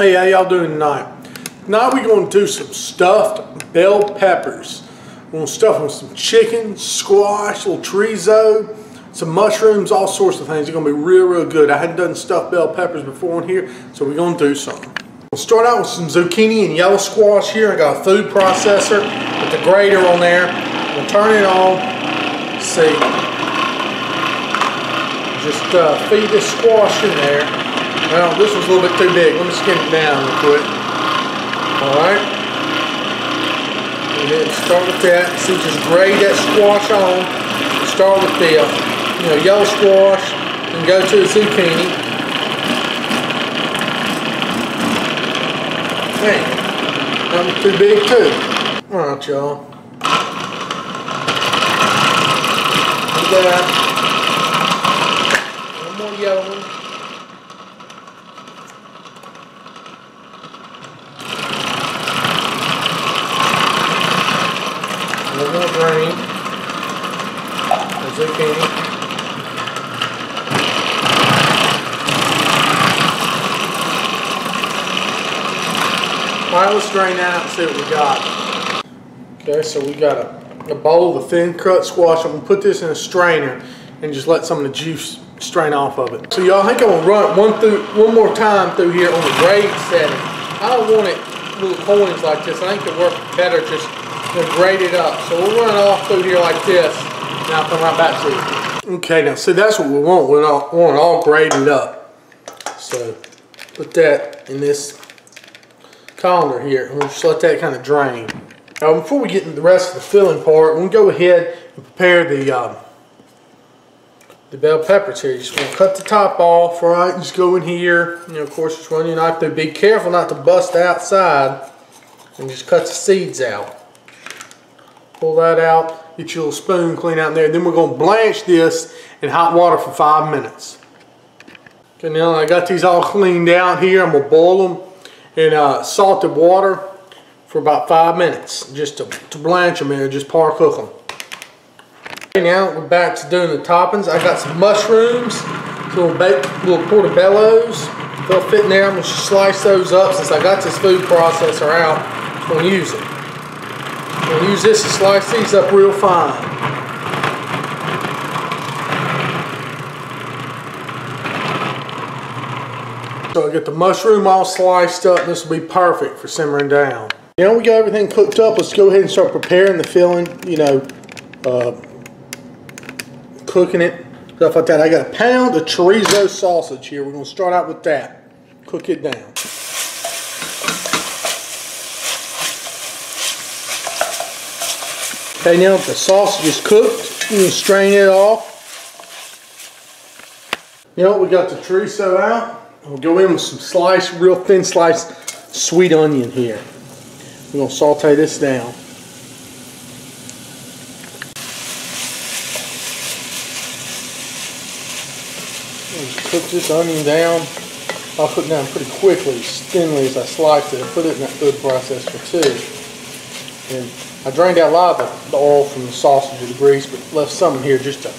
Hey, how y'all doing tonight? Tonight we're going to do some stuffed bell peppers. We're going to stuff them with some chicken, squash, little chorizo, some mushrooms, all sorts of things. They're going to be real good. I hadn't done stuffed bell peppers before in here, so we're going to do some. We'll start out with some zucchini and yellow squash here. I got a food processor with the grater on there. We'll turn it on. See. Just feed this squash in there. Well, this was a little bit too big. Let me skim it down real quick. Alright. And then start with that. See, just grate that squash on. Start with the yellow squash and go to the zucchini. Man, that was too big too. Alright, y'all. Do that. One more yellow one. One more green, the zucchini. Alright, let's drain that out and see what we got. Okay, so we got a bowl of the thin cut squash. I'm going to put this in a strainer and just let some of the juice strain off of it. So y'all, I think I'm going to run it one more time through here on the grade setting. I don't want it little coins like this. I think it works better just grate it up. So we'll run it off through here like this, and I'll come right back to you. Okay, now see, that's what we want. We want it all grated up. So put that in this colander here, and we'll just let that kind of drain. Now, before we get into the rest of the filling part, we'll go ahead and prepare the bell peppers here. You just want to cut the top off, right? Just go in here. Of course, just run your knife through. Be careful not to bust the outside, and just cut the seeds out. Pull that out, get your little spoon clean out in there. Then we're going to blanch this in hot water for 5 minutes. Okay, now I got these all cleaned out here. I'm going to boil them in salted water for about 5 minutes, just to blanch them here, just par cook them. Okay, now we're back to doing the toppings. I got some mushrooms, little portobellos. They'll fit in there. I'm going to slice those up since I got this food processor out. I'm going to use it. I'm going to use this to slice these up real fine. So I get the mushroom all sliced up. This will be perfect for simmering down. Now we got everything cooked up. Let's go ahead and start preparing the filling, cooking it, stuff like that. I got a pound of chorizo sausage here. We're going to start out with that. Cook it down. Okay, now the sausage is cooked, you can strain it off. We got the chorizo out. We'll go in with some real thin sliced sweet onion here. We're going to saute this down. Just cook this onion down. I'll cook it down pretty quickly, as thinly as I sliced it. I put it in that food processor too. And I drained out a lot of the oil from the sausage or the grease, but left some in here just to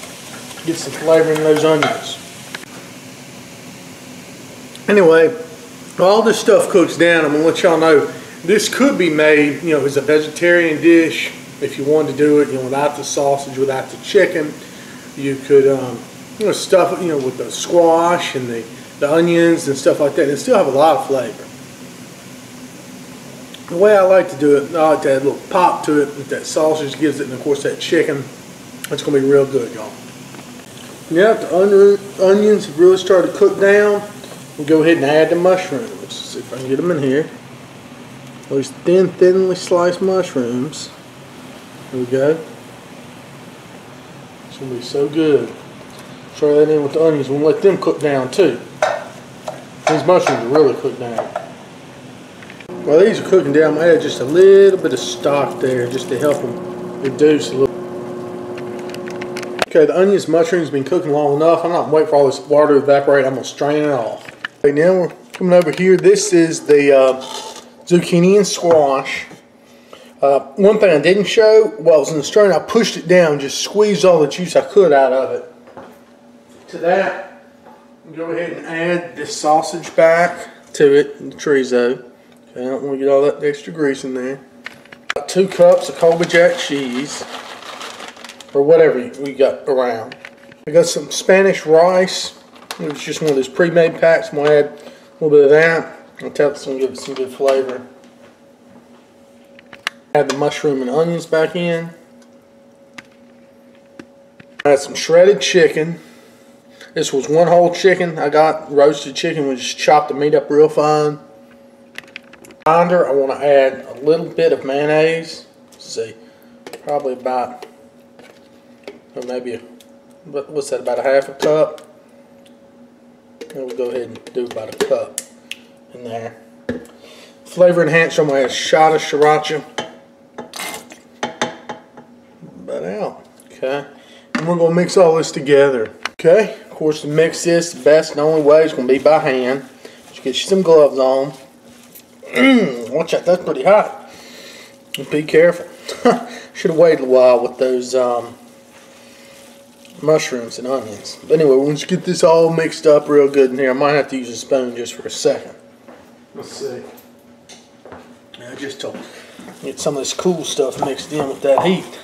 get some flavor in those onions. Anyway, all this stuff cooks down. I'm going to let y'all know this could be made, as a vegetarian dish if you wanted to do it, without the sausage, without the chicken. You could, stuff it, with the squash and the onions and stuff like that, and still have a lot of flavor. The way I like to do it, I like to add a little pop to it with that sausage gives it, and of course that chicken. It's going to be real good, y'all. Now the onions have really started to cook down. We'll go ahead and add the mushrooms. Let's see if I can get them in here. Those thinly sliced mushrooms. There we go. It's going to be so good. Throw that in with the onions. We'll let them cook down too. These mushrooms are really cooked down. While these are cooking down, I'm going to add just a little bit of stock there just to help them reduce a little. Okay, the onions and mushrooms have been cooking long enough. I'm not waiting for all this water to evaporate. I'm going to strain it off. Okay, now we're coming over here. This is the zucchini and squash. One thing I didn't show while I was in the strainer, I pushed it down, just squeezed all the juice I could out of it. To that, go ahead and add this sausage back. to it, the chorizo. Okay, I don't want to get all that extra grease in there. Got 2 cups of Colby Jack cheese, or whatever we got around. I got some Spanish rice. It was just one of those pre-made packs. I'm going to add a little bit of that. I'll tell it's going to give it some good flavor. Add the mushroom and onions back in. Add some shredded chicken. This was 1 whole chicken. I got roasted chicken. We just chopped the meat up real fine. Binder, I want to add a little bit of mayonnaise. Let's see, probably about, or maybe, what's that, about a half a cup. And we'll go ahead and do about a cup in there. Flavor enhancer, I'm going to add a shot of sriracha. About out. Okay. And we're going to mix all this together. Okay. Of course, to mix this, the best and only way is going to be by hand. Just get you some gloves on. Watch out, that's pretty hot. Be careful. Should have waited a while with those mushrooms and onions. But anyway, we'll just get this all mixed up real good in here. I might have to use a spoon just for a second. Let's see. Yeah, just to get some of this cool stuff mixed in with that heat.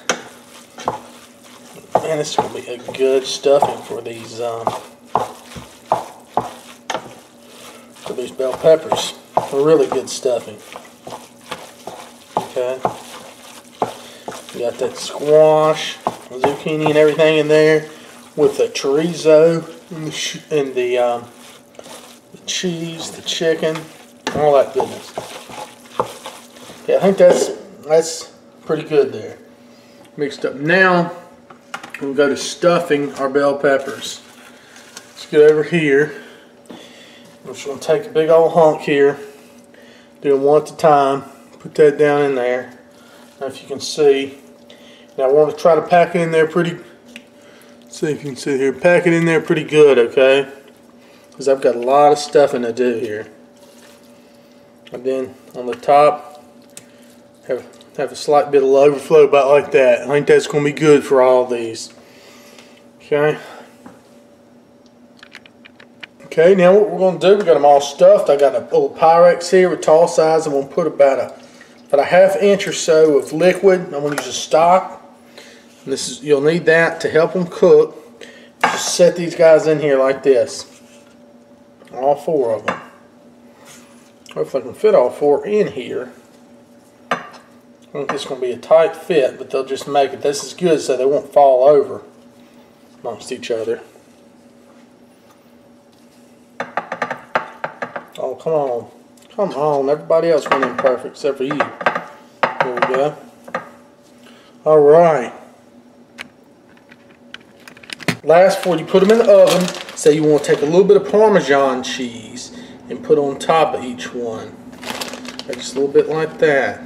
Man, this is going to be a good stuffing for these bell peppers. A really good stuffing. Okay. You got that squash, zucchini, and everything in there, with the chorizo and the cheese, the chicken, all that goodness. Yeah, I think that's pretty good there. Mixed up. Now we'll go to stuffing our bell peppers. Let's get over here. I'm just going to take a big old hunk here. Do them one at a time. Put that down in there. Now if you can see. Now I want to try to pack it in there pretty. Let's see if you can see here. Pack it in there pretty good, okay? Because I've got a lot of stuffing to do here. And then on the top, have a slight bit of overflow about like that. I think that's going to be good for all these. Okay. Okay, now what we're going to do, we got them all stuffed. I got a little Pyrex here with tall size. I'm going to put about a ½ inch or so of liquid. I'm going to use a stock. And this is, you'll need that to help them cook. Just set these guys in here like this. All 4 of them. Hopefully I can fit all 4 in here. I think this is going to be a tight fit, but they'll just make it. This is good so they won't fall over amongst each other. Oh, come on. Come on. Everybody else went in perfect except for you. There we go. Alright. Last, before you put them in the oven, say you want to take a little bit of Parmesan cheese and put on top of each one. Just a little bit like that.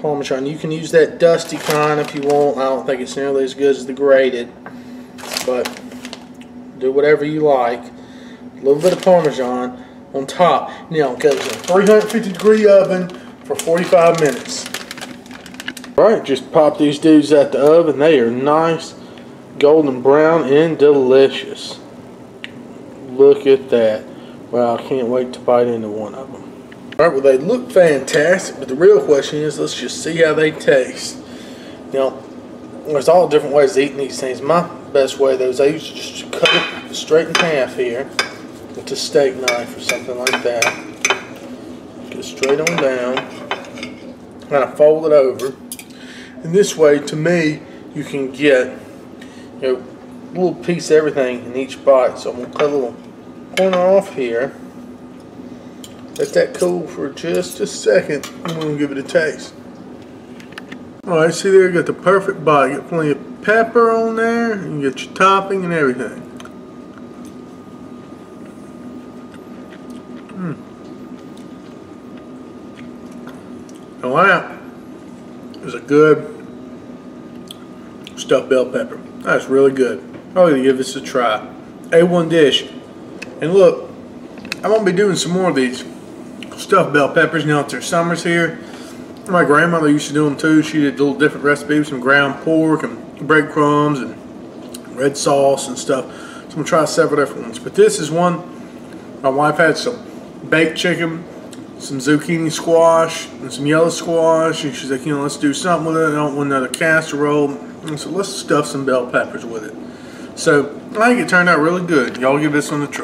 Parmesan. You can use that dusty kind if you want. I don't think it's nearly as good as the grated. But do whatever you like. A little bit of Parmesan on top. Now it goes in a 350-degree oven for 45 minutes. Alright, just pop these dudes out the oven. They are nice, golden brown, and delicious. Look at that. Wow, I can't wait to bite into one of them. Alright, well they look fantastic, but the real question is, let's just see how they taste. Now, there's all different ways of eating these things. My best way, though, is I usually just cut it straight in half here with a steak knife or something like that. Get it straight on down. Kind of fold it over. And this way, to me, you can get a little piece of everything in each bite. So I'm going to cut a little corner off here. Let that cool for just a second. I'm going to give it a taste. Alright, see there, you got the perfect bite. You got plenty of pepper on there, and you got your topping and everything. Now that is a good stuffed bell pepper. That's really good. I'm going to give this a try. A1 dish. And look, I'm going to be doing some more of these stuffed bell peppers now that there's summers here. My grandmother used to do them too. She did a little different recipe with some ground pork and breadcrumbs and red sauce and stuff. So I'm going to try several different ones. But this is one my wife had some baked chicken, some zucchini squash, and some yellow squash. And she's like, you know, let's do something with it. I don't want another casserole. And so let's stuff some bell peppers with it. So I think it turned out really good. Y'all give this one a try.